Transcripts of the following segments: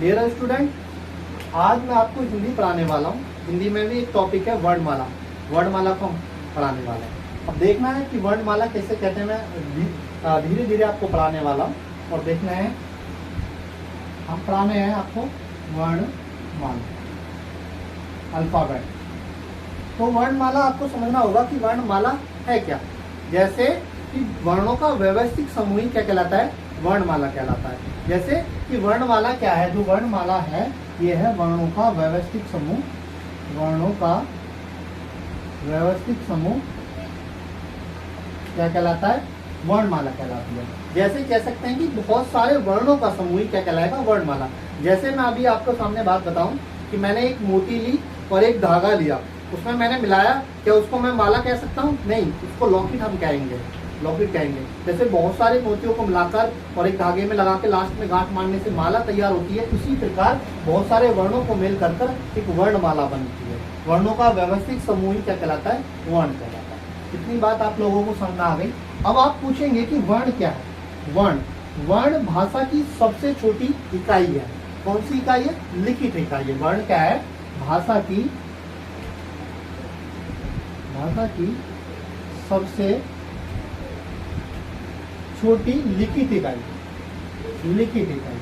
Dear student, आज मैं आपको हिंदी पढ़ाने वाला हूँ। हिंदी में भी एक टॉपिक है वर्णमाला। वर्णमाला को हम पढ़ाने वाले हैं। अब देखना है कि वर्णमाला कैसे कहते हैं। मैं धीरे धीरे आपको पढ़ाने वाला हूँ और देखना है, हम पढ़ाने हैं आपको वर्णमाला, अल्फाबेट। तो वर्णमाला आपको समझना होगा कि वर्णमाला है क्या। जैसे कि वर्णों का व्यवस्थित समूह क्या कहलाता है, वर्णमाला कहलाता है। जैसे कि वर्णमाला क्या है, जो वर्णमाला है ये है वर्णों का व्यवस्थित समूह। वर्णों का व्यवस्थित समूह क्या कहलाता है, वर्णमाला कहलाती है। जैसे कह सकते हैं कि बहुत सारे वर्णों का समूह ही क्या कहलाएगा, वर्णमाला। जैसे मैं अभी आपको सामने बात बताऊं कि मैंने एक मोती ली और एक धागा लिया, उसमें मैंने मिलाया, क्या उसको मैं माला कह सकता हूँ? नहीं, उसको लॉकेट हम कहेंगे, लॉकेट कहेंगे। जैसे बहुत सारे मोतियों को मिलाकर और एक धागे में लगा के लास्ट में गांठ मारने से माला तैयार होती है, उसी प्रकार बहुत सारे वर्णों को मिल कर एक वर्णमाला बनती है। वर्णों का व्यवस्थित समूह ही क्या कहलाता है, वर्ण कहलाता है। इतनी बात आप लोगों को समझ आ गई। अब आप पूछेंगे कि वर्ण क्या है। वर्ण भाषा की सबसे छोटी इकाई है। कौन सी इकाई है? लिखित इकाई है। वर्ण क्या है? भाषा की सबसे छोटी लिखित इकाई। लिखित इकाई,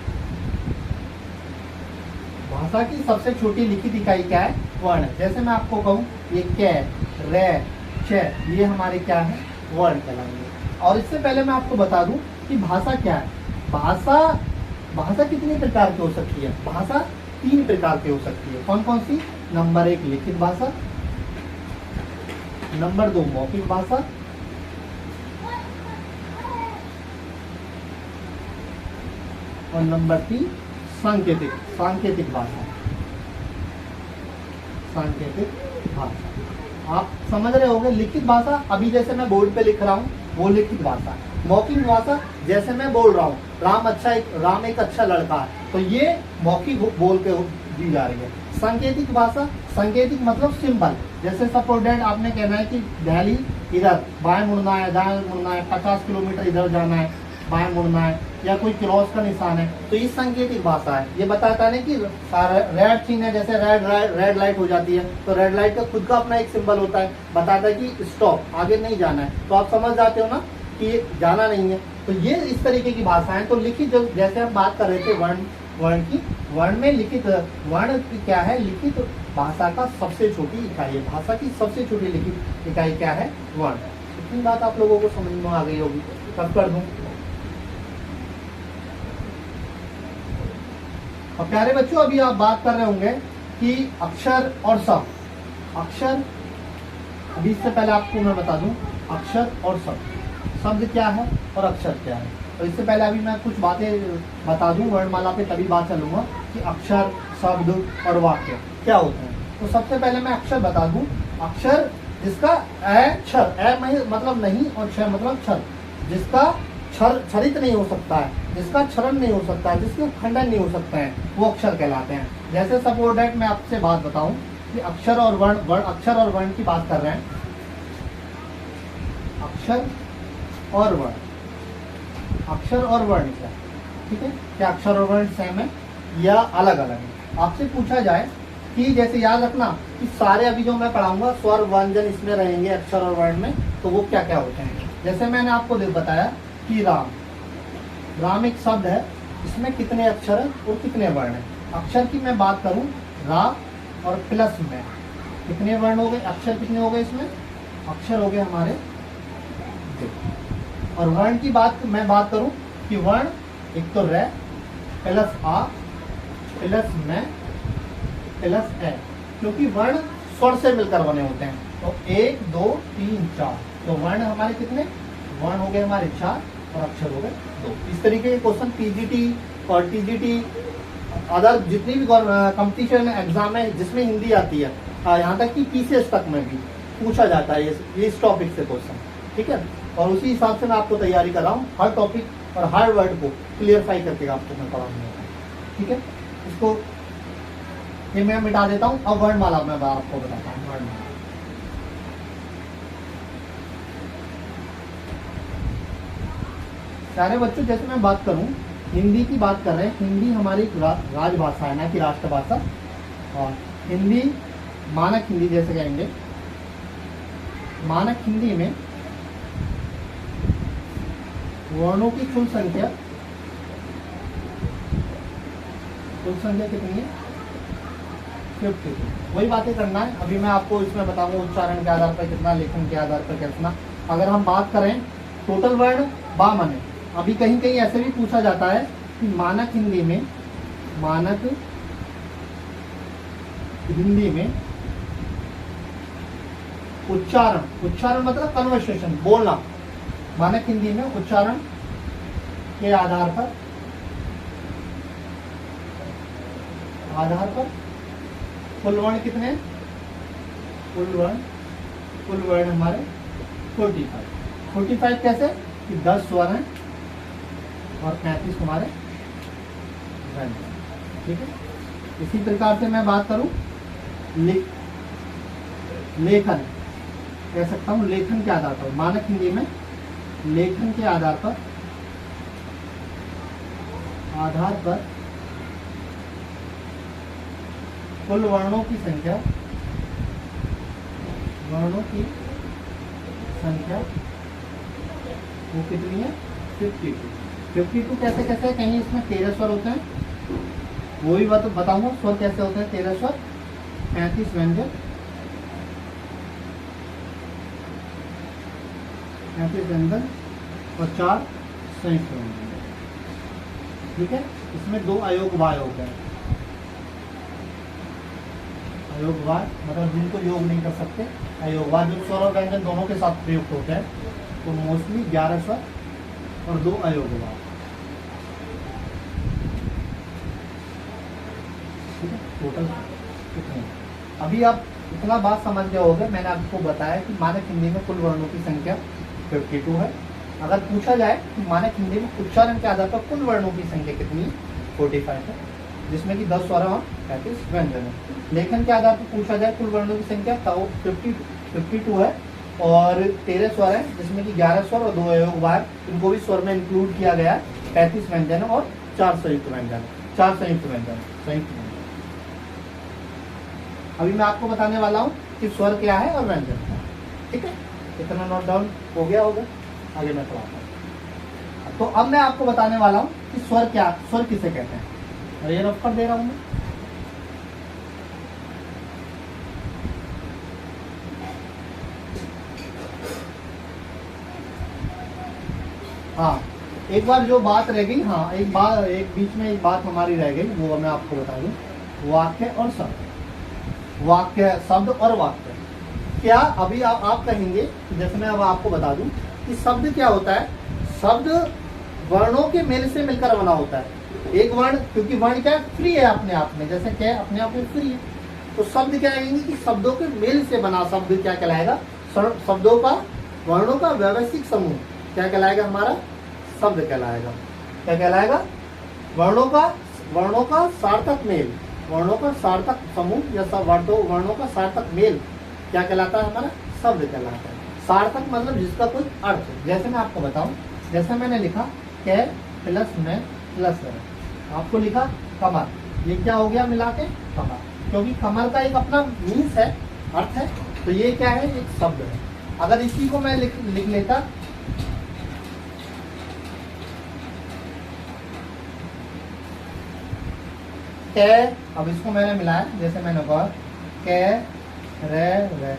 भाषा की सबसे छोटी लिखित इकाई क्या है? वर्ण। जैसे मैं आपको कहूँ ये कै, रे, च, ये हमारे क्या है, वर्ण कहलाएंगे। और इससे पहले मैं आपको बता दूं कि भाषा क्या है। भाषा कितनी प्रकार की हो सकती है? भाषा 3 प्रकार की हो सकती है। कौन कौन सी? नंबर 1 लिखित भाषा, नंबर 2 मौखिक भाषा, और नंबर 3 सांकेतिक भाषा। सांकेतिक भाषा आप समझ रहे होंगे। लिखित भाषा अभी जैसे मैं बोर्ड पे लिख रहा हूँ वो लिखित भाषा। मौखिक भाषा जैसे मैं बोल रहा हूँ राम एक अच्छा लड़का है, तो ये मौखिक बोल के दी जा रही है। सांकेतिक भाषा, सांकेतिक मतलब सिंबल। जैसे सपोज दैट आपने कहना है कि दिल्ली इधर बाएं मुड़ना है, दाएं मुड़ना है, 50 किलोमीटर इधर जाना है, बाएं मुड़ना है, या कोई क्रॉस का निशान है, तो ये सांकेतिक भाषा है। ये बताता है कि रेड चिन्ह है, जैसे रेड लाइट हो जाती है, तो रेड लाइट का खुद का अपना एक सिंबल होता है, बताता है कि स्टॉप, आगे नहीं जाना है। तो आप समझ जाते हो ना कि ये जाना नहीं है। तो ये इस तरीके की भाषा है। तो लिखित, जो जैसे हम बात कर रहे थे वर्ण की, वर्ण में लिखित, वर्ण क्या है? लिखित भाषा का सबसे छोटी इकाई है। भाषा की सबसे छोटी लिखित इकाई क्या है? वर्ण। इतनी बात आप लोगों को समझ में आ गई होगी। कब कर दूं? और प्यारे बच्चों, अभी आप बात कर रहे होंगे कि अक्षर और शब्द। अक्षर, अभी इससे पहले आपको मैं बता दूं अक्षर और शब्द। शब्द क्या है और अक्षर क्या है। तो इससे पहले अभी मैं कुछ बातें बता दूं वर्णमाला पे, तभी बात चलूंगा कि अक्षर, शब्द और वाक्य क्या होते हैं। तो सबसे पहले मैं अक्षर बता दूं। अक्षर जिसका क्षर, मतलब नहीं और क्षर मतलब छर, जिसका क्षरित नहीं हो सकता है, जिसका क्षरण नहीं हो सकता है, जिसके खंडन नहीं हो सकते हैं, वो अक्षर कहलाते हैं। जैसे सपोज दैट मैं आपसे बात बताऊं कि अक्षर और अक्षर और वर्ण की बात कर रहे हैं। अक्षर और वर्ण, अक्षर और वर्ण क्या, ठीक है, क्या अक्षर और वर्ण सेम है या अलग अलग है? आपसे पूछा जाए कि जैसे याद रखना कि सारे अभी जो मैं पढ़ाऊंगा स्वर व्यंजन इसमें रहेंगे अक्षर और वर्ण में, तो वो क्या क्या होते हैं। जैसे मैंने आपको बताया कि राम एक शब्द है, इसमें कितने अक्षर है और कितने वर्ण है। अक्षर की मैं बात करूं, रा और प्लस में कितने वर्ण हो गए, अक्षर कितने हो गए इसमें? अक्षर हो गए हमारे 2। और वर्ण की मैं बात करूं कि वर्ण एक तो रे प्लस आ प्लस में प्लस ए, क्योंकि वर्ण स्वर से मिलकर बने होते हैं। तो 1 2 3 4, तो वर्ण हमारे कितने? वर्ण हो गए हमारे 4 और अक्षर हो गए 2। इस तरीके के क्वेश्चन पीजीटी और टीजीटी अदर जितनी भी कंपटीशन एग्जाम है जिसमें हिंदी आती है, यहाँ तक कि पीसीएस तक में भी पूछा जाता है ये इस टॉपिक से क्वेश्चन, ठीक है। और उसी हिसाब से मैं आपको तैयारी कर रहा हूँ। हर टॉपिक और हर वर्ड को क्लियरफाई करके आपको मैं पढ़ाऊंगा, ठीक है। इसको ये मैं मिटा देता हूँ। अब वर्णमाला मैं आपको बताता हूँ। वर्णमाला सारे बच्चों, जैसे मैं बात करूं हिंदी की बात कर रहे हैं, हिंदी हमारी राजभाषा है, ना कि राष्ट्रभाषा। और हिंदी मानक हिंदी जैसे कहेंगे, मानक हिंदी में वर्णों की कुल संख्या कितनी है? 52। वही बातें करना है। अभी मैं आपको इसमें बताऊंगा उच्चारण के आधार पर कितना, लेखन के आधार पर कितना। अगर हम बात करें टोटल वर्ण 52 है। अभी कहीं कहीं ऐसे भी पूछा जाता है कि मानक हिंदी में उच्चारण मतलब कन्वर्सेशन, बोलना। मानक हिंदी में उच्चारण के आधार पर कुल वर्ण कितने हैं? कुल वर्ण हमारे 45 कैसे कि 10 स्वर हैं और 35 हमारे व्यंजन। ठीक है। इसी प्रकार से मैं बात करूं लेखन, कह सकता हूं लेखन के आधार पर, मानक हिंदी में लेखन के आधार पर कुल वर्णों की संख्या वो कितनी है? 52 कैसे कैसे? कहीं इसमें 13 स्वर होते हैं, वो भी बताऊंगा स्वर कैसे होते हैं। 13 स्वर, 35 व्यंजन, 35 व्यंजन और 4 संयुक्त व्यंजन। ठीक है। इसमें 2 अयोगवाय होते हैं। अयोगवाय मतलब जिनको योग नहीं कर सकते, अयोगवाय जो स्वर और व्यंजन दोनों के साथ प्रयुक्त होते हैं, तो मोस्टली 11 स्वर और 2 अयोगवाय। ठीक है। टोटल कितने? अभी आप इतना बात समझ गए होंगे। मैंने आपको बताया कि मानक हिंदी में कुल वर्णों की संख्या 52 है। अगर पूछा जाए कि मानक हिंदी में उच्चारण के आधार पर कुल वर्णों की संख्या कितनी है? 45 है, जिसमें कि 10 स्वर और 35 व्यंजन है। लेखन के आधार पर पूछा जाए कुल वर्णों की संख्या 52 है और 13 स्वर है, जिसमें कि 11 स्वर और 2 अयोगवाय, इनको भी स्वर में इंक्लूड किया गया है। 35 व्यंजन और 4 संयुक्त व्यंजन। अभी मैं आपको बताने वाला हूँ कि स्वर क्या है और व्यंजन क्या है। ठीक है। इतना नोट डाउन हो गया होगा। आगे मैं पढ़ाता हूँ। तो अब मैं आपको बताने वाला हूँ कि स्वर किसे कहते हैं। और ये रफ कर दे रहा हूँ मैं। हाँ, एक बार जो बात रह गई, हाँ एक बीच में एक बात हमारी रह गई, वो मैं आपको बता दूं। वाक्य और शब्द, शब्द और वाक्य क्या? अभी आप कहेंगे, जैसे मैं अब आपको बता दूं कि शब्द क्या होता है। शब्द वर्णों के मेल से मिलकर बना होता है। एक वर्ण, क्योंकि वर्ण क्या है? फ्री है अपने आप में, जैसे क्या है अपने आप में फ्री है। तो शब्द क्या आएंगे कि शब्दों के मेल से बना शब्द क्या कहलाएगा? शब्दों का, वर्णों का व्यवस्थित समूह क्या कहलाएगा? हमारा शब्द कहलाएगा। क्या कहलाएगा? वर्णों का सार्थक मेल, वर्णों का सार्थक समूह या वर्णों का सार्थक मेल क्या कहलाता है? हमारा शब्द कहलाता है। सार्थक मतलब जिसका कोई अर्थ। जैसे मैं आपको बताऊं, जैसे मैंने लिखा कै प्लस में प्लस है, आपको लिखा कमर, ये क्या हो गया मिला के? कमर। क्योंकि कमर का एक अपना मीन्स है, अर्थ है, तो ये क्या है? एक शब्द है। अगर इसी को मैं लिख लेता कै, अब इसको मैंने मिलाया, जैसे मैंने कहा कै रे वे,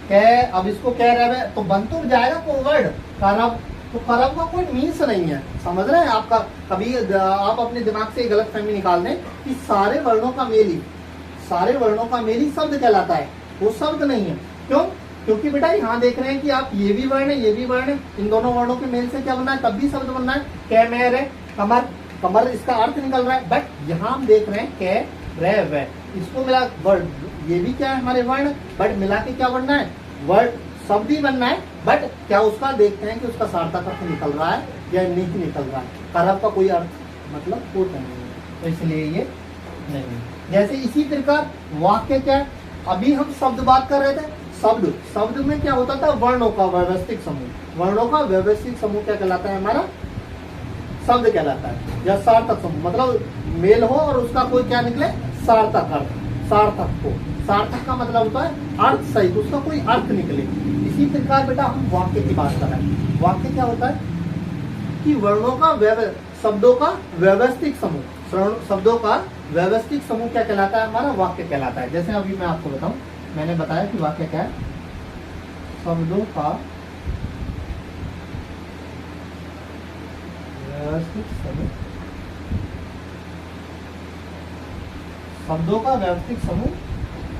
कै, अब इसको कै रे वे तो बन तो जाएगा कोई वर्ड करब, तो करब का कोई मीन्स नहीं है। समझ रहे हैं? आपका कभी आप अपने दिमाग से गलत फहमी निकाल दें कि सारे वर्णों का मेल ही शब्द कहलाता है। वो शब्द नहीं है। क्यों? क्योंकि बेटा यहाँ देख रहे हैं कि आप ये भी वर्ण है, ये भी वर्ण है, इन दोनों वर्णों के मेल से क्या बनना है? तब भी शब्द बनना है। कै मैं रे कमर, कमर इसका अर्थ निकल रहा है, बट यहाँ हम देख रहे हैं कै रे वे, इसको मिला वर्ड, ये भी क्या है? हमारे वर्ण, बट मिला के क्या बनना है? वर्ड, शब्द ही बनना है। बट क्या उसका देखते हैं कि उसका सार्थक अर्थ निकल रहा है या नहीं निकल रहा है। करब का कोई अर्थ मतलब होता नहीं है, तो इसलिए ये नहीं। जैसे इसी प्रकार वाक्य क्या है? अभी हम शब्द बात कर रहे थे। शब्द में क्या होता था? वर्णों का व्यवस्थित समूह। वर्णों का व्यवस्थित समूह क्या कहलाता है? हमारा शब्द कहलाता है, या सार्थक समूह मतलब मेल हो और उसका कोई क्या निकले, सार्थक अर्थ, सार्थक हो, सार्थक का मतलब होता है अर्थ सहित, उसका कोई अर्थ निकले। इसी प्रकार बेटा हम वाक्य की बात कर रहे हैं। वाक्य क्या होता है कि वर्णों का शब्दों का व्यवस्थित समूह, शब्दों का व्यवस्थित समूह क्या कहलाता है, हमारा वाक्य कहलाता है। जैसे अभी मैं आपको बताऊं, मैंने बताया कि वाक्य क्या है, शब्दों का व्यवस्थित समूह, शब्दों का व्यवस्थित समूह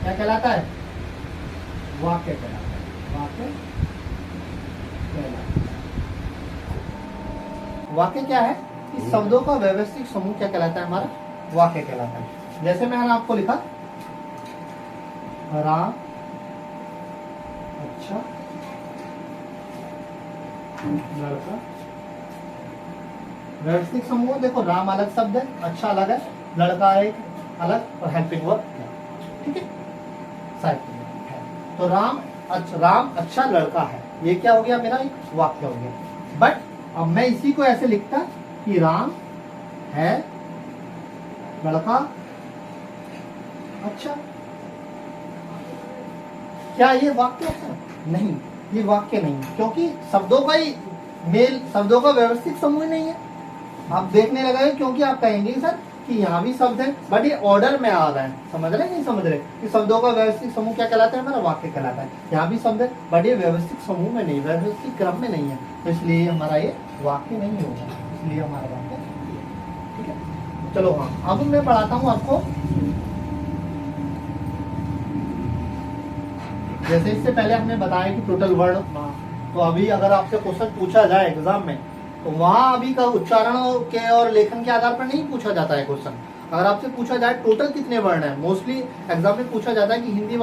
क्या कहलाता है, वाक्य कहलाता है, वाक्य कहलाता है। वाक्य क्या है कि शब्दों का व्यवस्थित समूह क्या कहलाता है, हमारा वाक्य कहलाता है। जैसे मैंने आपको लिखा राम अच्छा लड़का, व्यवस्थित समूह देखो, राम अलग शब्द है, अच्छा अलग है, लड़का एक अलग और हेल्पिंग वर्ब है, ठीक है, साइड है। तो राम अच्छा लड़का है, ये क्या हो गया, मेरा एक वाक्य हो गया। बट अब मैं इसी को ऐसे लिखता कि राम है लड़का अच्छा, क्या ये वाक्य है? नहीं, ये वाक्य नहीं, क्योंकि शब्दों का ही मेल, शब्दों का व्यवस्थित समूह नहीं है। आप देखने लगे क्योंकि आप कहेंगे सर कि यहाँ भी शब्द है बट ये ऑर्डर में आ रहा है, समझ रहे नहीं समझ रहे कि शब्दों का व्यवस्थित समूह क्या कहलाता है, हमारा वाक्य कहलाता है। यहाँ भी शब्द है बट ये व्यवस्थित समूह में नहीं, व्यवस्थित क्रम में नहीं है, तो इसलिए हमारा ये वाक्य नहीं होगा, इसलिए हमारा वाक्य, ठीक है। चलो हाँ, अब मैं पढ़ाता हूँ आपको। जैसे इससे पहले हमने बताया कि टोटल वर्ड, तो अभी अगर आपसे क्वेश्चन पूछा जाए एग्जाम में तो वहां अभी का उच्चारण के और लेखन के आधार पर नहीं पूछा जाता है क्वेश्चन। अगर आपसे पूछा जाए टोटल कितने वर्ण हैं, मोस्टली एग्जाम में पूछा जाता है कि हिंदी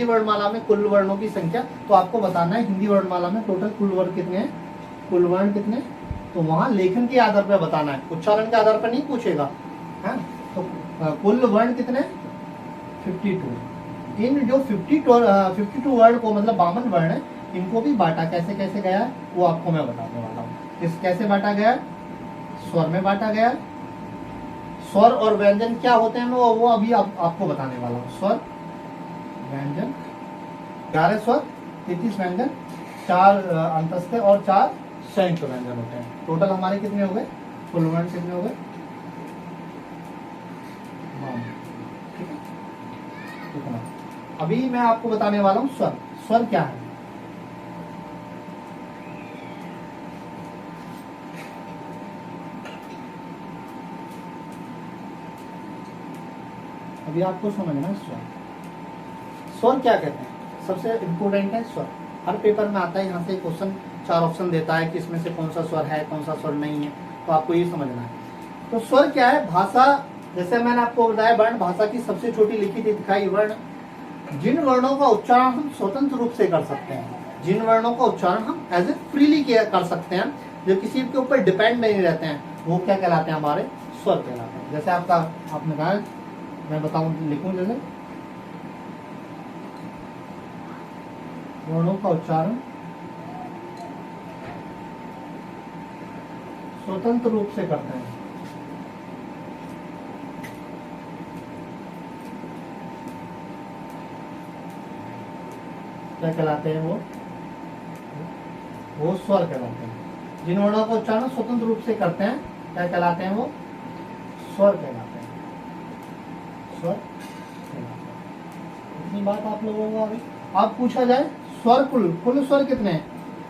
वर्णमाला में कुल वर्णों की संख्या, तो आपको बताना है हिंदी वर्णमाला में टोटल कुल वर्ण कितने हैं, कुल वर्ण कितने, तो वहाँ लेखन के आधार पर बताना है, उच्चारण के आधार पर नहीं पूछेगा, है। तो कुल वर्ण कितने, 52। इन जो 52 वर्ड को मतलब 52 वर्ण है, इनको भी बांटा कैसे कैसे गया है वो आपको मैं बताने वाला हूँ। इस कैसे बांटा गया, स्वर में बांटा गया। स्वर और व्यंजन क्या होते हैं वो अभी आपको बताने वाला हूँ। स्वर व्यंजन, 11 स्वर, 33 व्यंजन, 4 अंतस्थ और 4 संयुक्त व्यंजन होते हैं। टोटल हमारे कितने हो गए, कुल वर्ण कितने हो गए, ठीक है, इतना। अभी मैं आपको बताने वाला हूँ स्वर। स्वर क्या है, अभी आपको समझना है स्वर। स्वर क्या कहते हैं, सबसे इम्पोर्टेंट है स्वर। हर पेपर में आता है, यहाँ से क्वेश्चन 4 ऑप्शन देता है कि इसमें से कौन सा स्वर है कौन सा स्वर नहीं है, तो आपको ये समझना है। तो स्वर क्या है, भाषा, जैसे मैंने आपको बताया वर्ण भाषा की सबसे छोटी लिखित इकाई वर्ण, जिन वर्णों का उच्चारण हम स्वतंत्र रूप से कर सकते हैं, जिन वर्णों का उच्चारण हम एज ए फ्रीली कर सकते हैं, जो किसी के ऊपर डिपेंड नहीं रहते हैं, वो क्या कहलाते हैं, हमारे स्वर कहलाते हैं। जैसे आपने कहा, मैं बताऊं लिखूं, जैसे वर्णों का उच्चारण स्वतंत्र रूप से करते हैं, क्या कहलाते हैं, वो स्वर कहलाते हैं। जिन वर्णों का उच्चारण स्वतंत्र रूप से करते हैं क्या कहलाते हैं, वो स्वर कहलाते हैं, स्वर कहलाते हैं। इतनी बात आप लोगों को अभी आप पूछा जाए स्वर कुल स्वर कितने हैं,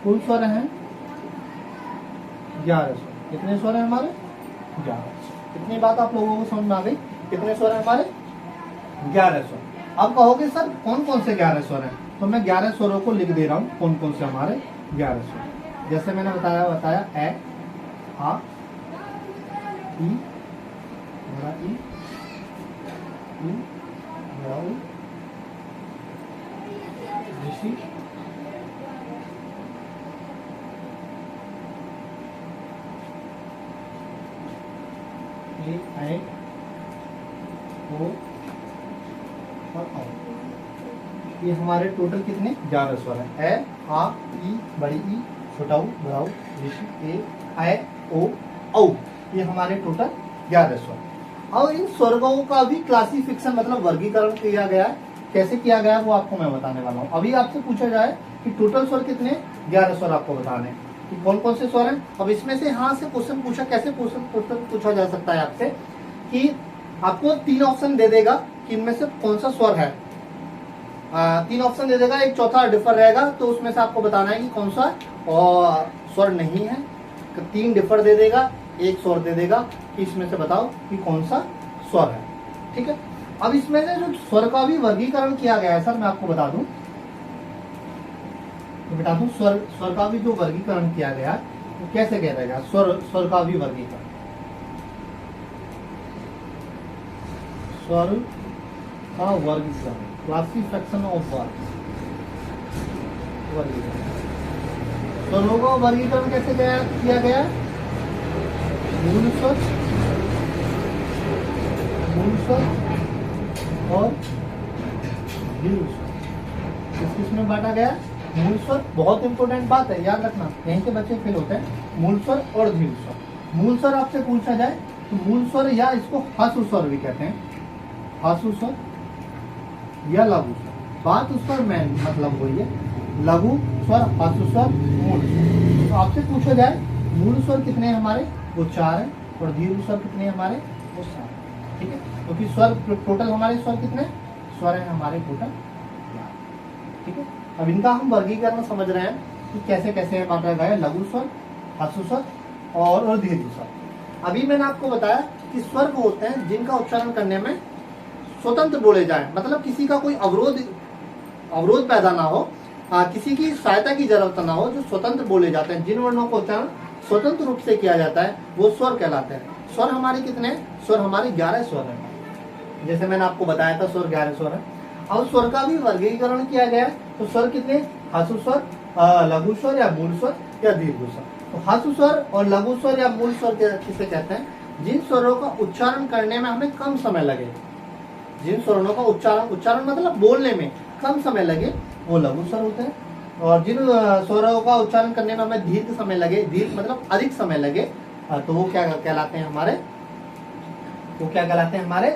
कुल स्वर हैं 11 स्वर। कितने स्वर हैं हमारे, 11। इतनी बात आप लोगों को समझ में आ गई, कितने स्वर हैं हमारे, 11 स्वर। अब कहोगे सर कौन कौन से 11 स्वर हैं, तो मैं 11 स्वरों को लिख दे रहा हूँ, कौन कौन से हमारे 11 स्वर। जैसे मैंने बताया ए, आ, ई, बड़ा ई, बड़ा ई, ऋषि, ए, ओ और औ। ये हमारे टोटल कितने 11 स्वर हैं। ए, आ, ई, बड़ी ई, छोटा ऊ, बड़ा ऊ, ऋषि, ए, ओ औ, ये हमारे टोटल 11 स्वर। और इन स्वर्गों का भी क्लासिफिकेशन मतलब वर्गीकरण किया गया है। कैसे किया गया है वो आपको मैं बताने वाला हूँ। अभी आपसे पूछा जाए कि टोटल स्वर कितने, 11 स्वर आपको बताने हैं कि कौन कौन से स्वर हैं। अब इसमें से हाँ से क्वेश्चन पूछा, कैसे क्वेश्चन पूछा जा सकता है आपसे कि आपको 3 ऑप्शन दे देगा कि इनमें से कौन सा स्वर है। 3 ऑप्शन दे देगा, एक चौथा डिफर रहेगा, तो उसमें से आपको बताना है कि कौन सा और स्वर नहीं है। 3 डिफर दे देगा, एक स्वर दे देगा कि इसमें से बताओ कि कौन सा स्वर है। ठीक है, अब इसमें से जो स्वर का भी वर्गीकरण किया गया है सर, मैं आपको बता दूं, स्वर का भी जो वर्गीकरण किया गया वो कैसे किया गया। स्वर का भी वर्गीकरण, स्वर का वर्गीकरण, क्लासिफिकेशन ऑफ वर्गीकरण। स्वरों का वर्गीकरण कैसे किया गया, मूल स्वर और दीर्घ स्वर। किस में बांटा गया, मूल स्वर। बहुत इंपॉर्टेंट बात है, याद रखना, यहीं के बच्चे फेल होते हैं। मूल स्वर और दीर्घ स्वर। मूल स्वर आपसे पूछा जाए तो मूल स्वर या इसको हासु स्वर भी कहते हैं, हासु स्वर या लघु स्वर। बात उस पर मेन मतलब वही है, लघु स्वर, हासु स्वर, मूल स्वर। तो आपसे पूछा जाए मूल स्वर कितने हैं हमारे, वो 4 है, और दीर्घ स्वर कितने हैं हमारे, वो 7। ठीक है, क्योंकि स्वर टोटल हमारे स्वर कितने स्वर हैं हमारे टोटल 11। ठीक है, अब इनका हम वर्गीकरण समझ रहे हैं कि कैसे कैसे बांटा गया है, लघु स्वर, हासु स्वर और दीर्घ स्वर। अभी मैंने आपको बताया कि स्वर वो होते हैं जिनका उच्चारण करने में स्वतंत्र बोले जाए, मतलब किसी का कोई अवरोध पैदा ना हो, किसी की सहायता की जरूरत ना हो, जो स्वतंत्र बोले जाते हैं, जिन वर्णों का उच्चारण स्वतंत्र रूप से किया जाता है, वो स्वर कहलाते हैं। स्वर हमारे कितने, स्वर हमारे 11 स्वर हैं। जैसे मैंने आपको बताया था स्वर 11 स्वर है। और स्वर का भी वर्गीकरण किया गया है, तो स्वर कितने, हासु स्वर, लघु स्वर या मूल स्वर या दीर्घ स्वर। तो हासु स्वर और लघु स्वर या मूल स्वर किसे कहते हैं, जिन स्वरों का उच्चारण करने में हमें कम समय लगे, जिन स्वरों का उच्चारण मतलब बोलने में कम समय लगे, वो लघु स्वर होते हैं। और जिन स्वरों का उच्चारण करने में हमें दीर्घ समय लगे, दीर्घ मतलब अधिक समय लगे, तो वो क्या कहलाते हैं हमारे, वो क्या कहलाते हैं हमारे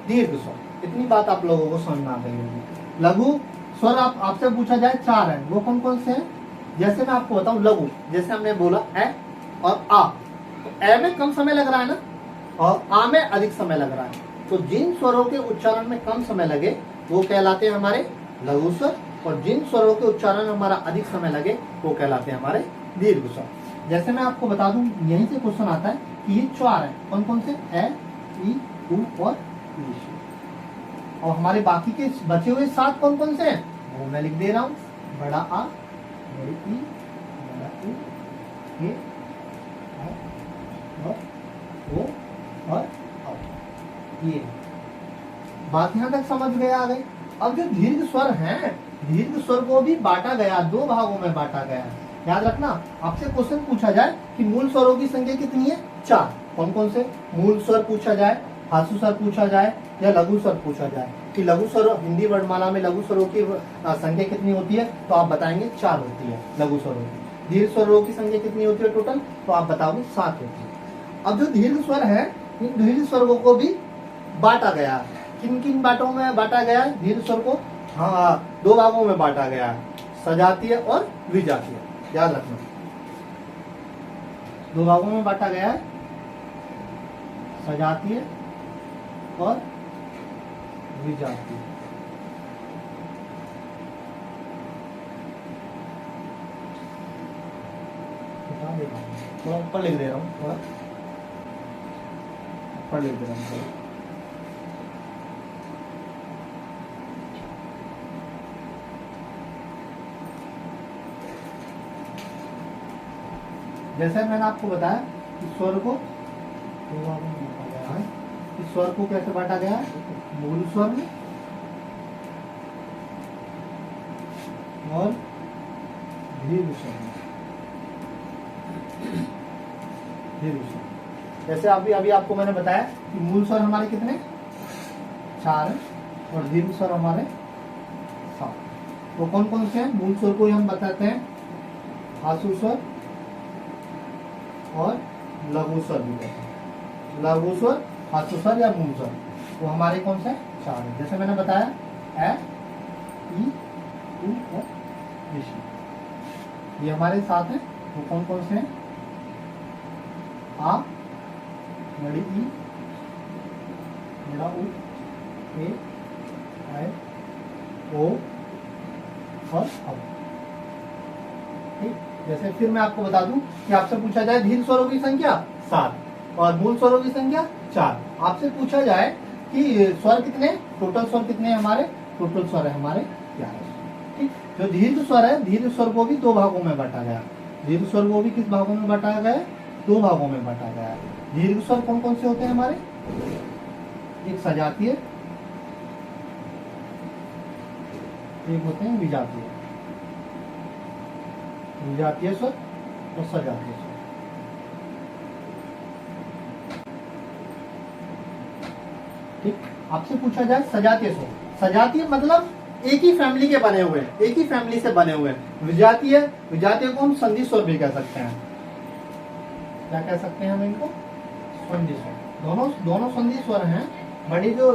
दीर्घ स्वर। इतनी बात आप लोगों को समझ में आ गई होगी। लघु स्वर आपसे पूछा जाए 4 है, वो कौन कौन से हैं। जैसे मैं आपको बताऊं, लघु जैसे हमने बोला ए और आ, तो ए में कम समय लग रहा है ना, और आ में अधिक समय लग रहा है। तो जिन स्वरों के उच्चारण में कम समय लगे वो कहलाते हैं हमारे लघु स्वर, और जिन स्वरों के उच्चारण में हमारा अधिक समय लगे वो कहलाते हैं हमारे दीर्घ स्वर। जैसे मैं आपको बता दूं, यहीं से क्वेश्चन आता है कि ये 4 है, कौन कौन से, ए, ई, उ और ई। और हमारे बाकी के बचे हुए 7 कौन कौन से हैं, वो मैं लिख दे रहा हूँ, बड़ा आ, बड़ी ई, बड़ा उ, ए और ओ और औ। ये बात यहाँ तक समझ गए, आ गई। अब जो दीर्घ स्वर हैं, दीर्घ स्वर को भी बांटा गया, 2 भागों में बांटा गया है। याद रखना, आपसे क्वेश्चन पूछा जाए कि मूल स्वरों की संख्या कितनी है, 4। कौन कौन से मूल स्वर पूछा जाए, हासु स्वर पूछा जाए या लघु स्वर पूछा जाए कि लघु स्वर, हिंदी वर्णमाला में लघु स्वरों की संख्या कितनी होती है, तो आप बताएंगे 4 होती है लघु स्वरों की। दीर्घ स्वरों की संख्या कितनी होती है टोटल, तो आप बताओगे 7 होती है। अब जो दीर्घ स्वर है, इन दीर्घ स्वरों को भी बांटा गया है। किन किन बातों में बांटा गया है दीर्घ स्वर को, हाँ 2 भागों में बांटा गया है, सजातीय और विजातीय। याद रखना, 2 भागों में बांटा गया है, सजातीय और विजातीय। थोड़ा ऊपर लिख दे रहा हूँ, थोड़ा ऊपर लिख दे रहा हूँ थोड़ा। जैसे मैंने आपको बताया कि स्वर को बांटा गया है, इस स्वर को कैसे बांटा गया है, मूल स्वर में और दीर्घ स्वर में। दीर्घ स्वर जैसे अभी आपको मैंने बताया कि मूल स्वर हमारे कितने, 4 है, और दीर्घ स्वर हमारे 7। तो कौन कौन से हैं, मूल स्वर को हम बताते हैं हासु स्वर और लघु स्वर भी कहते हैं, लघु स्वर, ह्रस्व स्वर या मूल स्वर, वो हमारे कौन से चार है। जैसे मैंने बताया ए, ई, उ और ऋषि, ये हमारे साथ हैं। वो कौन कौन से हैं? आ, बड़ी ई, बड़ा उ, ए, आई, ओ और अब। ठीक, जैसे फिर मैं आपको बता दूं कि आपसे पूछा जाए दीर्घ स्वरों की संख्या 7 और मूल स्वरों की संख्या 4। आपसे पूछा जाए कि स्वर कितने, टोटल स्वर कितने हमारे, टोटल स्वर है हमारे 11। ठीक, जो दीर्घ स्वर है, दीर्घ स्वर को भी 2 भागों में बांटा गया। दीर्घ स्वर को भी किस भागों में बांटा गया? 2 भागों में बांटा गया है। दीर्घ स्वर कौन कौन से होते हैं हमारे? एक सजातीय, एक होते हैं विजातीय, विजातीय स्वर और सजातीय स्वर। ठीक, आपसे पूछा जाए सजातीय स्वर, सजातीय मतलब एक ही फैमिली के बने हुए हैं, एक ही फैमिली से बने हुए हैं। विजातीय, विजातीय को हम संधि स्वर भी कह सकते हैं। क्या कह सकते हैं हम इनको? संधि स्वर। दोनों संधि स्वर हैं। बड़ी जो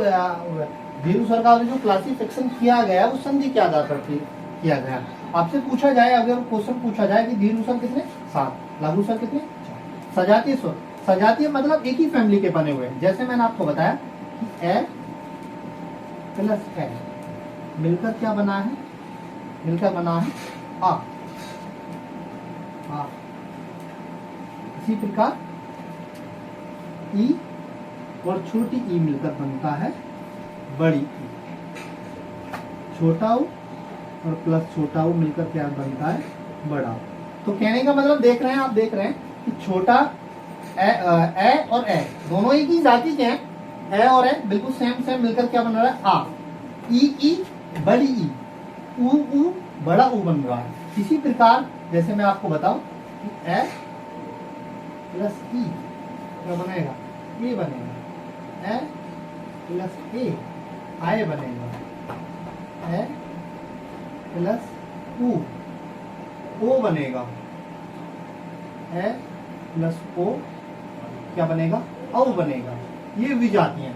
दीर्घ स्वर का जो क्लासिफिकेशन किया गया वो संधि के आधार पर किया गया। आपसे पूछा जाए, अगर क्वेश्चन पूछा जाए कि दीर्घ स्वर कितने? 7, लघु स्वर कितने? 4। सजातीय स्वर, सजातीय मतलब एक ही फैमिली के बने हुए हैं। जैसे मैंने आपको बताया कि ए प्लस ए मिलकर क्या बना है? मिलकर बना है आ। इसी प्रकार ई और छोटी ई मिलकर बनता है बड़ी ई। छोटा ऊ और प्लस छोटा ऊ मिलकर क्या बनता है? बड़ा ऊ। तो कहने का मतलब देख रहे हैं, आप देख रहे हैं कि छोटा ए और ए दोनों एक ही जाति के हैं। ए और ए बिल्कुल सेम मिलकर क्या बन रहा है? आ। ई बड़ी ई, ऊ बड़ा ऊ बन रहा है। इसी प्रकार जैसे मैं आपको बताऊं कि ए प्लस ई क्या बनेगा? ए बनेगा। ए प्लस ए आए बनेगा। ए प्लस ऊ ओ बनेगा। ए प्लस ओ क्या बनेगा? औ बनेगा। ये विजातीय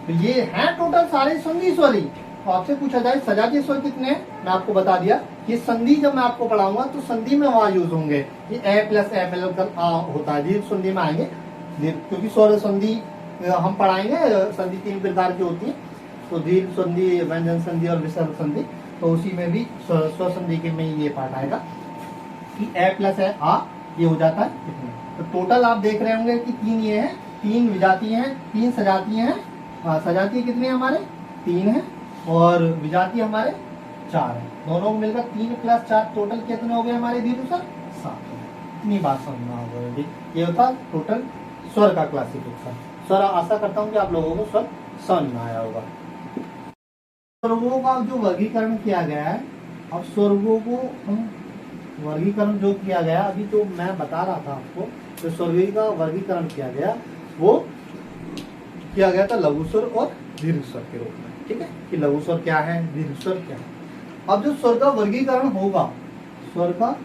तो ये हैं टोटल सारे संधि स्वर ही। तो आपसे पूछा जाए सजातीय स्वर कितने हैं? मैं आपको बता दिया। ये संधि जब मैं आपको पढ़ाऊंगा तो संधि में वहां यूज होंगे। ये ए प्लस ए मिलकर आ होता है, दीर्घ संधि में आएंगे। क्योंकि स्वर संधि हम पढ़ाएंगे, संधि 3 प्रकार की होती है। तो दीर्घ संधि, व्यंजन संधि और विसर्ग संधि। तो उसी में भी स्वर संधि के में ये पार्ट आएगा कि ए प्लस ए आ, ये हो जाता है कितने। तो टोटल आप देख रहे होंगे कि 3 ये है, 3 विजातीय हैं, 3 सजातीय हैं। सजातीय कितने हमारे? 3 है और विजातीय हमारे 4 है। दोनों को मिलकर 3 प्लस 4 टोटल कितने हो गए हमारे दीर्घ स्वर? 7। इतनी बात समझना होगा। ये होता टोटल स्वर का क्लासिफिकेशन। स्वर आशा करता हूँ कि आप लोगों को स्वर समझ में आया होगा। स्वर्गों का जो वर्गीकरण किया गया है, अब स्वर्गों को वर्गीकरण जो किया गया, अभी तो मैं बता रहा था आपको, जो स्वर्गीय का वर्गीकरण किया गया वो किया गया था लघु स्वर और दीर्घ स्वर के रूप में। ठीक है, कि लघु स्वर क्या है, दीर्घ स्वर क्या है। अब जो स्वर का वर्गीकरण होगा, स्वर का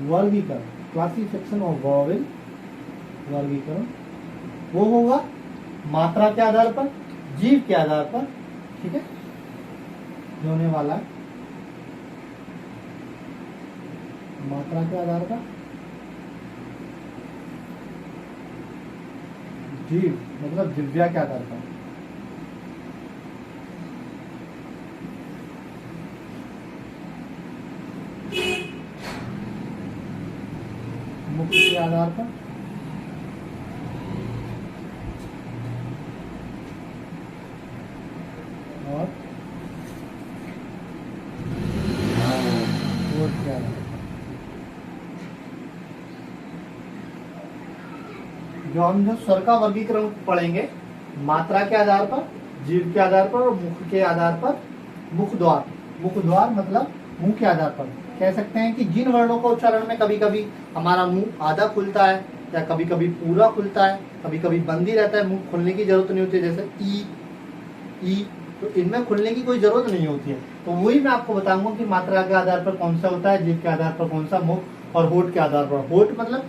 वर्गीकरण, क्लासिफिकेशन ऑफ वॉवेल, वर्गीकरण वो होगा मात्रा के आधार पर, जीव के आधार पर। ठीक है, जो होने वाला है मात्रा के आधार पर, जीव मतलब जिह्वा के आधार पर, मुख के आधार पर, और होठ के आधार पर। जो हम जो स्वर का वर्गीकरण पढ़ेंगे मात्रा के आधार पर, जीव के आधार पर और मुख के आधार पर। मुख द्वार मतलब मुंह के आधार पर कह सकते हैं कि जिन वर्णों का उच्चारण में कभी कभी हमारा मुंह आधा खुलता है या कभी कभी पूरा खुलता है, कभी कभी बंद ही रहता है, मुंह खुलने की जरूरत नहीं होती है। जैसे ई, तो इनमें खुलने की कोई जरूरत नहीं होती है। तो वही मैं आपको बताऊंगा कि मात्रा के आधार पर कौन सा होता है, जीव के आधार पर कौन सा, मुख और होठ के आधार पर। होठ मतलब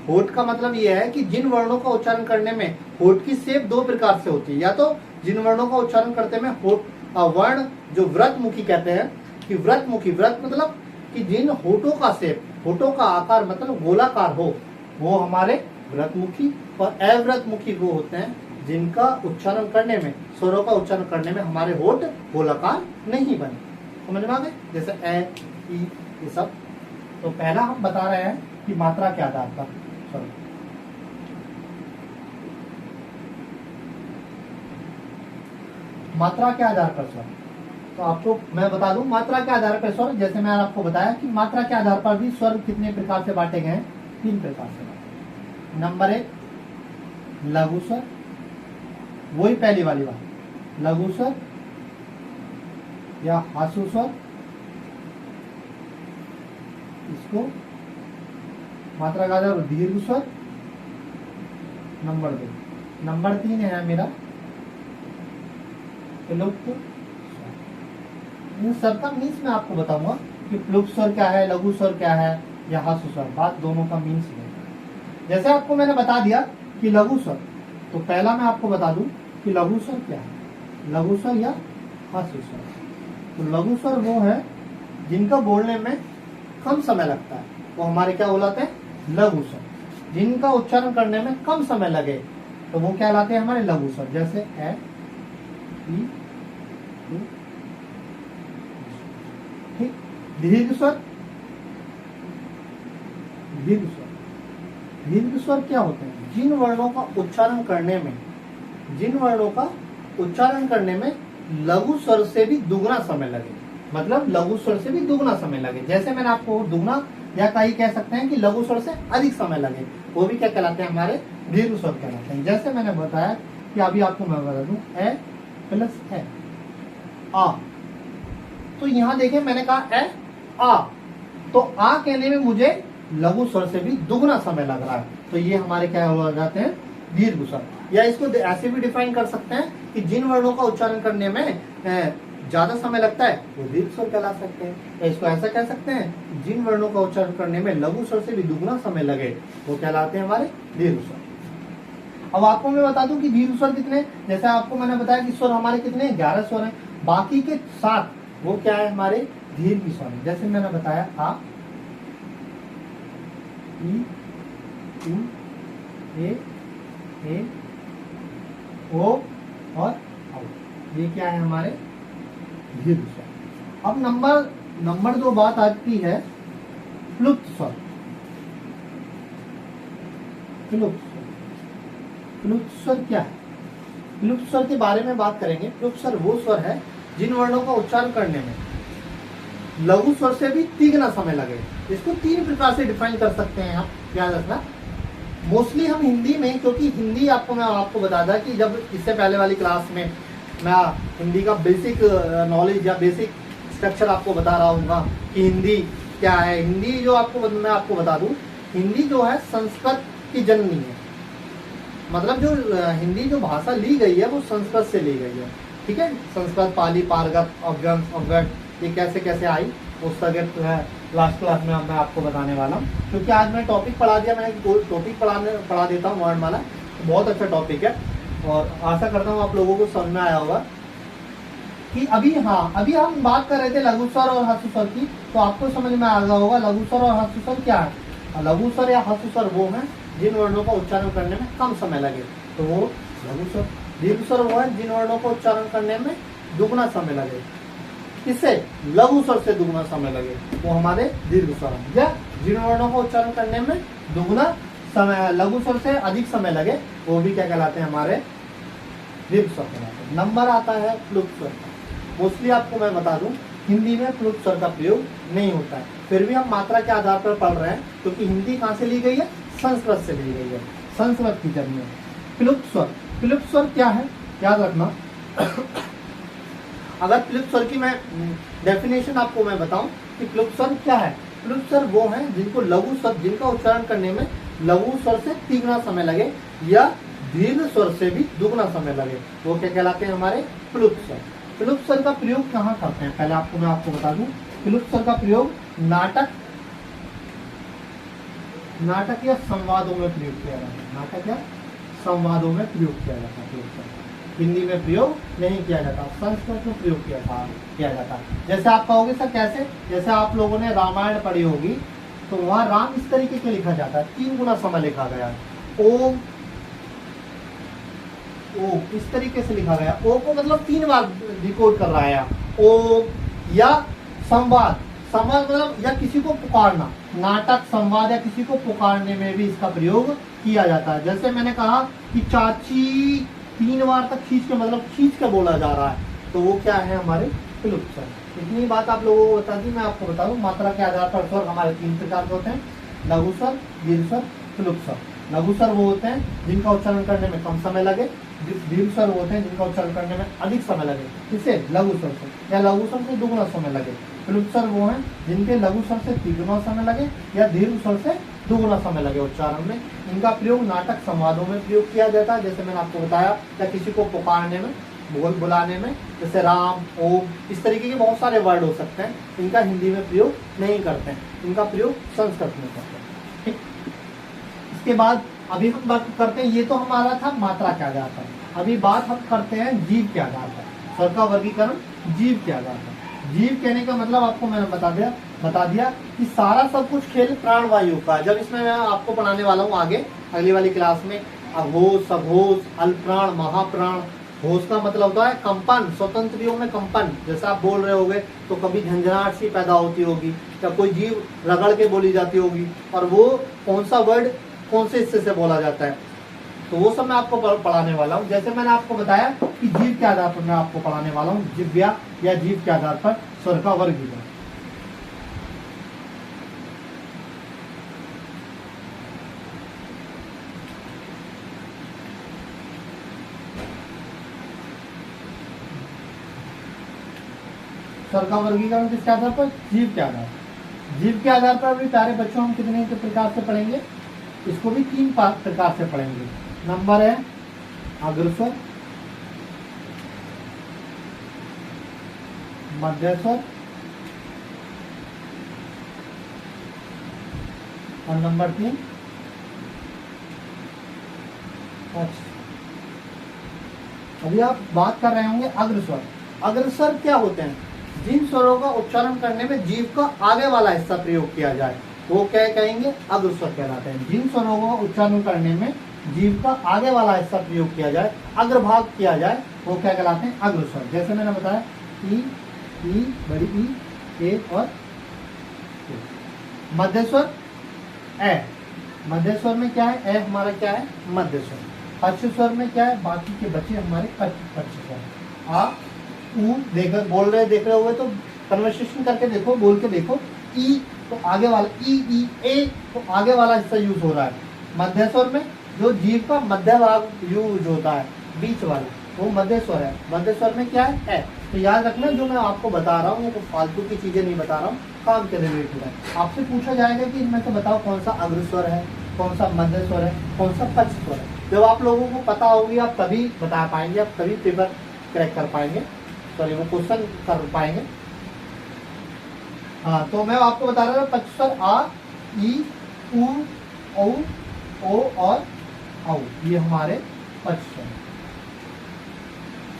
होठ का मतलब ये है कि जिन वर्णों का उच्चारण करने में होठ की शेप दो प्रकार से होती है, या तो जिन वर्णों का उच्चारण करते में होठ वर्ण जो व्रतमुखी कहते हैं, कि व्रतमुखी, व्रत मतलब कि जिन होठों का शेप, होठों का आकार मतलब गोलाकार हो, वो हमारे व्रतमुखी, और अव्रतमुखी वो होते हैं जिनका उच्चारण करने में, स्वरों का उच्चारण करने में हमारे होठ गोलाकार नहीं बने। समझ में आ गए? जैसे ए, ई, ये सब। तो पहला हम बता रहे हैं कि मात्रा के आधार पर, चलो मात्रा के आधार पर स्वर, तो आपको मैं बता दूं मात्रा के आधार पर स्वर, जैसे मैंने आपको बताया कि मात्रा के आधार पर भी स्वर कितने प्रकार से बांटे गए हैं, 3 प्रकार से बांटे। नंबर 1 लघु स्वर, वही पहली वाली बात, लघु स्वर या हासु स्वर, इसको मात्रा का आधार दीर्घ स्वर। नंबर 2, नंबर 3 है मेरा प्लुप्त स्वर। इन सबका मीन्स मैं आपको बताऊंगा कि प्लुप्त स्वर क्या है, लघु स्वर क्या है या हासु स्वर, बात दोनों का मीन्स है। जैसे आपको मैंने बता दिया कि लघु स्वर, तो पहला मैं आपको बता दूं कि लघु स्वर क्या है, लघु स्वर या हासु स्वर। तो लघु स्वर वो है जिनका बोलने में कम समय लगता है, वो हमारे क्या बोलाते हैं, लघु स्वर। जिनका उच्चारण करने में कम समय लगे तो वो क्या कहलाते हैं, हमारे लघु स्वर। जैसे ए, ई, उ, ठीक। दीर्घ स्वर, दीर्घ स्वर, दीर्घ स्वर क्या होते हैं, जिन वर्णों का उच्चारण करने में, जिन वर्णों का उच्चारण करने में लघु स्वर से भी दुगना समय लगे, मतलब लघु स्वर से भी दुगना समय लगे। जैसे मैंने आपको दुगना या कहीं कह सकते हैं कि लघु स्वर से अधिक समय लगे, वो भी क्या कहलाते हैं, हमारे दीर्घ स्वर कहलाते हैं। जैसे मैंने बताया कि अभी आपको मैं बता दूं ए प्लस ए, आ, तो यहां देखें मैंने कहा ए आ, तो आ कहने में मुझे लघु स्वर से भी दुगना समय लग रहा है, तो ये हमारे क्या हो जाते हैं, दीर्घ स्वर। या इसको ऐसे भी डिफाइन कर सकते हैं कि जिन वर्णों का उच्चारण करने में ज्यादा समय लगता है वो दीर्घ स्वर कहला सकते हैं। या इसको ऐसा कह सकते हैं, जिन वर्णों का उच्चारण करने में लघु स्वर से भी दुगना समय लगे वो कहलाते हैं हमारे दीर्घ स्वर। अब आपको मैं बता दूं कि दीर्घ स्वर कितने, जैसे आपको मैंने बताया कि स्वर हमारे कितने 11 स्वर हैं, बाकी के 7 वो क्या है, हमारे दीर्घ स्वर है। जैसे मैंने बताया आ, ई, उ, ए, ओ और औ, ये क्या है, हमारे दीर्घ स्वर। अब नंबर 2 बात आती है प्लुप्त स्वर। प्लुप्त स्वर क्या है, प्लुप्त स्वर के बारे में बात करेंगे। प्लुप्त स्वर वो स्वर है जिन वर्णों का उच्चारण करने में लघु स्वर से भी तिगुना समय लगे। इसको 3 प्रकार से डिफाइन कर सकते हैं, आप याद रखना। मोस्टली हम हिंदी में, क्योंकि हिंदी मैं आपको बता था कि जब इससे पहले वाली क्लास में मैं हिंदी का बेसिक नॉलेज या बेसिक स्ट्रक्चर आपको बता रहा हूँ कि हिंदी क्या है। हिंदी जो मैं आपको बता दूं, हिंदी जो है संस्कृत की जननी है, मतलब जो हिंदी जो भाषा ली गई है वो संस्कृत से ली गई है, ठीक है। संस्कृत, पाली, पारगत, अवगत, अवगत, ये कैसे कैसे आई उसका लास्ट क्लास में मैं आपको बताने वाला हूँ। क्योंकि आज मैं टॉपिक पढ़ा दिया, मैंने टॉपिक पढ़ा देता हूँ वर्णमाला, तो बहुत अच्छा टॉपिक है और आशा करता हूँ आप लोगों को समझ में आया होगा कि अभी हम बात कर रहे थे लघु स्वर और ह्रस्व स्वर की, तो आपको समझ में आ गया होगा लघु स्वर और ह्रस्व स्वर क्या है। लघु स्वर या ह्रस्व स्वर वो है जिन वर्णों का उच्चारण करने में कम समय लगे, तो वो लघु स्वर। दीर्घ स्वर वो है जिन वर्णों को उच्चारण करने में दुगना समय लगे, किससे, लघु स्वर से दुगना समय लगे, वो हमारे दीर्घ स्वर है। या जिन वर्णों को उच्चारण करने में दुगना समय, लघु स्वर से अधिक समय लगे, वो भी क्या कहलाते हैं, हमारे दीर्घ स्वर कहलाते हैं। नंबर आता है प्लुप्त स्वर का। मोस्टली आपको मैं बता दूं, हिंदी में प्लुप्त स्वर का प्रयोग नहीं होता है, फिर भी हम मात्रा के आधार पर पढ़ रहे हैं, क्योंकि हिंदी कहाँ से ली गई है, संस्कृत से ली गई है, संस्कृत की जन्म है। प्लुप्त स्वर, प्लुप्त स्वर क्या है, याद रखना। अगर प्लुप्त स्वर की मैं डेफिनेशन आपको मैं बताऊं कि प्लुप्त स्वर क्या है। प्लुप्त स्वर वो है जिनको लघु स्वर, जिनका उच्चारण करने में लघु स्वर से तिगुना समय लगे या दीर्घ स्वर से भी दुगना समय लगे, वो क्या कहलाते हैं, हमारे प्लुप्त स्वर। प्लुप्त स्वर का प्रयोग कहाँ करते हैं, पहले मैं आपको बता दूं। प्लुप्त स्वर का प्रयोग नाटक, नाटक या संवादों में प्रयोग किया जाता है। नाटक या संवादों में प्रयोग किया जाता है प्रयोग शब्द। हिंदी में प्रयोग नहीं किया जाता, संस्कृत में प्रयोग किया जाता। जैसे आप कहोगे सर कैसे, जैसे आप लोगों ने रामायण पढ़ी होगी तो वहां राम इस तरीके से लिखा जाता है, 3 गुना समय लिखा गया है। ओम, ओ इस तरीके से लिखा गया, ओ को मतलब 3 बार डिकोड कर रहा है। ओम या संवाद, संवाद मतलब या किसी को पुकारना, नाटक संवाद या किसी को पुकारने में भी इसका प्रयोग किया जाता है। जैसे मैंने कहा कि चाची 3 बार तक खींच के, मतलब खींच के बोला जा रहा है, तो वो क्या है हमारे क्लुप्त स्वर। इतनी बात आप लोगों को बता दी। मैं आपको बता दूं मात्रा के आधार पर स्वर हमारे 3 प्रकार के होते हैं, लघु स्वर, दीर्घ स्वर, क्लुप्त स्वर। लघु स्वर वो होते हैं जिनका उच्चारण करने में कम समय लगे, दीर्घ स्वर होते हैं जिनका उच्चारण करने में अधिक समय लगे, किससे, लघु स्वर से, या लघु स्वर से 2 गुना समय लगे। क्लुप्त स्वर वो हैं जिनके लघु स्वर से 3 गुना समय लगे या दीर्घ स्वर से 2 गुना समय लगे उच्चारण में। इनका प्रयोग नाटक संवादों में प्रयोग किया जाता है, जैसे मैंने आपको बताया, या किसी को पुकारने में, बुलाने में, जैसे राम, ओम, इस तरीके के बहुत सारे वर्ड हो सकते हैं। इनका हिंदी में प्रयोग नहीं करते हैं, इनका प्रयोग संस्कृत में करते हैं। ठीक, इसके बाद अभी हम बात करते हैं, ये तो हमारा था मात्रा के आधार पर। अभी बात हम करते हैं जीव के आधार पर, स्वर का वर्गीकरण जीव के आधार पर। जीव कहने का मतलब आपको मैंने बता दिया कि सारा सब कुछ खेल प्राणवायु का। जब इसमें मैं आपको पढ़ाने वाला हूँ आगे अगली वाली क्लास में, अघोष, सघोष, अल्पप्राण, महाप्राण। होश का मतलब होता है कंपन, स्वतंत्र जीवों में कंपन। जैसे आप बोल रहे होगे तो कभी झंझनाहट सी पैदा होती होगी, या कोई जीव रगड़ के बोली जाती होगी, और वो कौन सा वर्ड कौन से हिस्से से बोला जाता है, तो वो सब मैं आपको पढ़ाने वाला हूँ। जैसे मैंने आपको बताया कि जीव के आधार पर मैं आपको पढ़ाने वाला हूँ, जिव्या या जीव के आधार पर स्वर का वर्गीकरण। स्वर का वर्गीकरण किसके आधार पर, जीव के आधार पर। जीव के आधार पर भी प्यारे बच्चों हम कितने के प्रकार से पढ़ेंगे, इसको भी 3 प्रकार से पढ़ेंगे। नंबर है अग्रस्वर, मध्यस्वर और नंबर 3 अभी आप बात कर रहे होंगे अग्रस्वर। अग्रस्वर क्या होते हैं, जिन स्वरों का उच्चारण करने में जीव का आगे वाला हिस्सा प्रयोग किया जाए वो क्या कहेंगे, अग्रस्वर कहलाते हैं। जिन स्वरों का उच्चारण करने में जीव का आगे वाला हिस्सा प्रयोग किया जाए, अग्रभाग किया जाए, वो क्या कहलाते हैं, अग्रस्वर। जैसे मैंने बताया ई, बड़ी ई, ए और मध्यस्वर ए। मध्यस्वर में क्या है, ए हमारा क्या है, मध्यस्वर। पक्ष स्वर में क्या है, बाकी के बच्चे हमारे पक्ष स्वर। आ, ऊ, देख रहे हुए तो कन्वर्सेशन करके देखो, बोल के देखो। ई तो आगे वाला, ई, ए तो आगे वाला हिस्सा यूज हो रहा है। मध्य स्वर में जो जीव का मध्य भाग यूज होता है, बीच वाला, वो मध्य स्वर है। मध्य स्वर में क्या है, ए। तो याद रखना, जो मैं आपको बता रहा हूँ वो फालतू की चीजें नहीं बता रहा हूँ, काम के रिलेटेड है। आपसे पूछा जाएगा कि इनमें से बताओ कौन सा अग्रस्वर है, कौन सा मध्य स्वर है, कौन सा पक्ष स्वर है। जब आप लोगों को पता होगी आप तभी बता पाएंगे, आप तभी पेपर क्रैक कर पाएंगे, सॉरी वो क्वेश्चन कर पाएंगे। हाँ, तो मैं आपको बता रहा था पक्ष स्वर आ, ई, उ, औ, ओ और औ, ये हमारे पक्ष स्वर।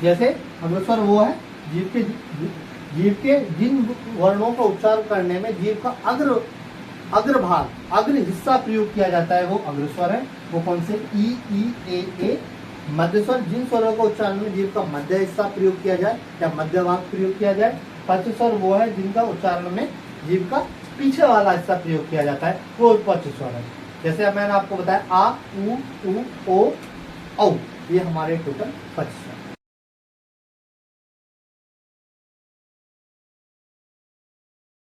जैसे अग्रस्वर वो है जीव के जिन वर्णों का उच्चारण करने में जीव का अग्रभाग, अग्र हिस्सा प्रयोग किया जाता है, वो अग्रस्वर है। वो कौन से, ई, ए। मध्य स्वर, जिन स्वरों का उच्चारण में जीव का मध्य हिस्सा प्रयोग किया जाए या मध्य भाग प्रयोग किया जाए। पक्ष स्वर वो है जिनका उच्चारण में जीव का पीछे वाला हिस्सा प्रयोग किया जाता है, वो पक्ष स्वर है। जैसे मैंने आपको बताया आ, उ, ओ, औ, ये हमारे टोटल पक्ष स्वर।